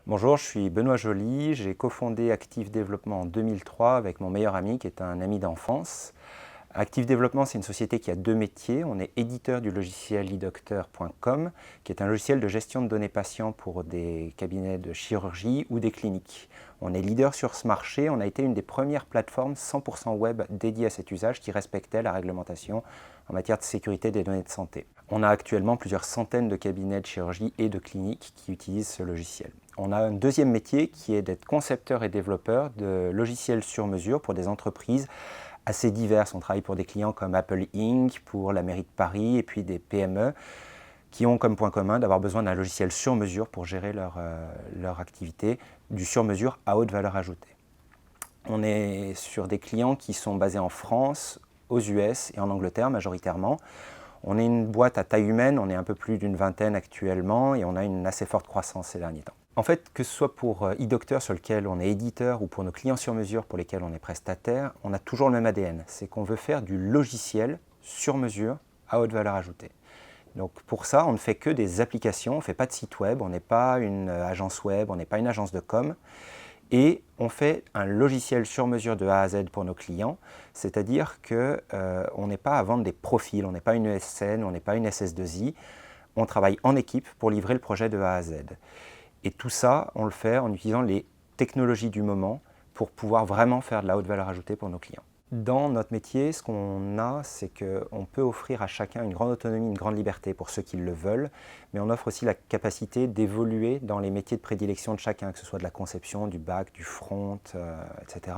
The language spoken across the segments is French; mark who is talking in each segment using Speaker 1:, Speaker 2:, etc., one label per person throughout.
Speaker 1: Bonjour, je suis Benoît Joly, j'ai cofondé Active Développement en 2003 avec mon meilleur ami qui est un ami d'enfance. Active Développement, c'est une société qui a deux métiers. On est éditeur du logiciel edocteur.com, qui est un logiciel de gestion de données patients pour des cabinets de chirurgie ou des cliniques. On est leader sur ce marché. On a été une des premières plateformes 100% web dédiées à cet usage qui respectait la réglementation en matière de sécurité des données de santé. On a actuellement plusieurs centaines de cabinets de chirurgie et de cliniques qui utilisent ce logiciel. On a un deuxième métier qui est d'être concepteur et développeur de logiciels sur mesure pour des entreprises assez diverses. On travaille pour des clients comme Apple Inc., pour la mairie de Paris et puis des PME qui ont comme point commun d'avoir besoin d'un logiciel sur mesure pour gérer leur activité, du sur mesure à haute valeur ajoutée. On est sur des clients qui sont basés en France, aux US et en Angleterre majoritairement. On est une boîte à taille humaine, on est un peu plus d'une vingtaine actuellement et on a une assez forte croissance ces derniers temps. En fait, que ce soit pour eDocteur sur lequel on est éditeur ou pour nos clients sur mesure pour lesquels on est prestataire, on a toujours le même ADN. C'est qu'on veut faire du logiciel sur mesure à haute valeur ajoutée. Donc pour ça, on ne fait que des applications, on ne fait pas de site web, on n'est pas une agence web, on n'est pas une agence de com. Et on fait un logiciel sur mesure de A à Z pour nos clients, c'est-à-dire qu'on n'est pas à vendre des profils, on n'est pas une ESN, on n'est pas une SS2I, on travaille en équipe pour livrer le projet de A à Z. Et tout ça, on le fait en utilisant les technologies du moment pour pouvoir vraiment faire de la haute valeur ajoutée pour nos clients. Dans notre métier, ce qu'on a, c'est qu'on peut offrir à chacun une grande autonomie, une grande liberté pour ceux qui le veulent, mais on offre aussi la capacité d'évoluer dans les métiers de prédilection de chacun, que ce soit de la conception, du back, du front, etc.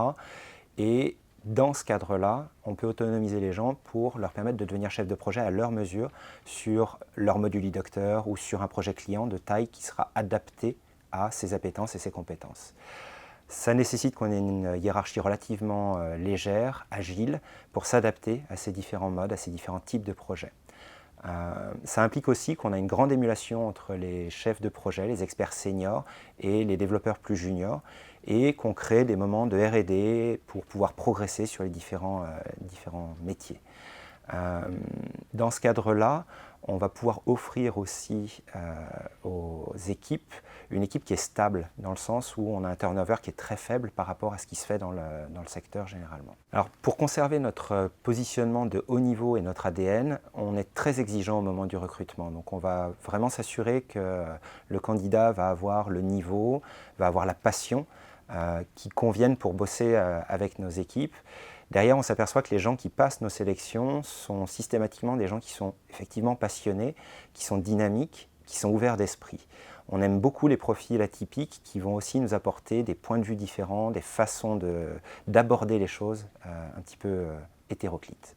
Speaker 1: Et dans ce cadre-là, on peut autonomiser les gens pour leur permettre de devenir chef de projet à leur mesure sur leur module eDocteur ou sur un projet client de taille qui sera adapté à ses appétences et ses compétences. Ça nécessite qu'on ait une hiérarchie relativement légère, agile, pour s'adapter à ces différents modes, à ces différents types de projets. Ça implique aussi qu'on a une grande émulation entre les chefs de projet, les experts seniors et les développeurs plus juniors, et qu'on crée des moments de R&D pour pouvoir progresser sur les différents métiers. Dans ce cadre-là, on va pouvoir offrir aussi aux équipes une équipe qui est stable, dans le sens où on a un turnover qui est très faible par rapport à ce qui se fait dans le secteur généralement. Alors pour conserver notre positionnement de haut niveau et notre ADN, on est très exigeant au moment du recrutement. Donc on va vraiment s'assurer que le candidat va avoir le niveau, va avoir la passion qui conviennent pour bosser avec nos équipes. Derrière, on s'aperçoit que les gens qui passent nos sélections sont systématiquement des gens qui sont effectivement passionnés, qui sont dynamiques, qui sont ouverts d'esprit. On aime beaucoup les profils atypiques qui vont aussi nous apporter des points de vue différents, des façons d'aborder les choses un petit peu hétéroclites.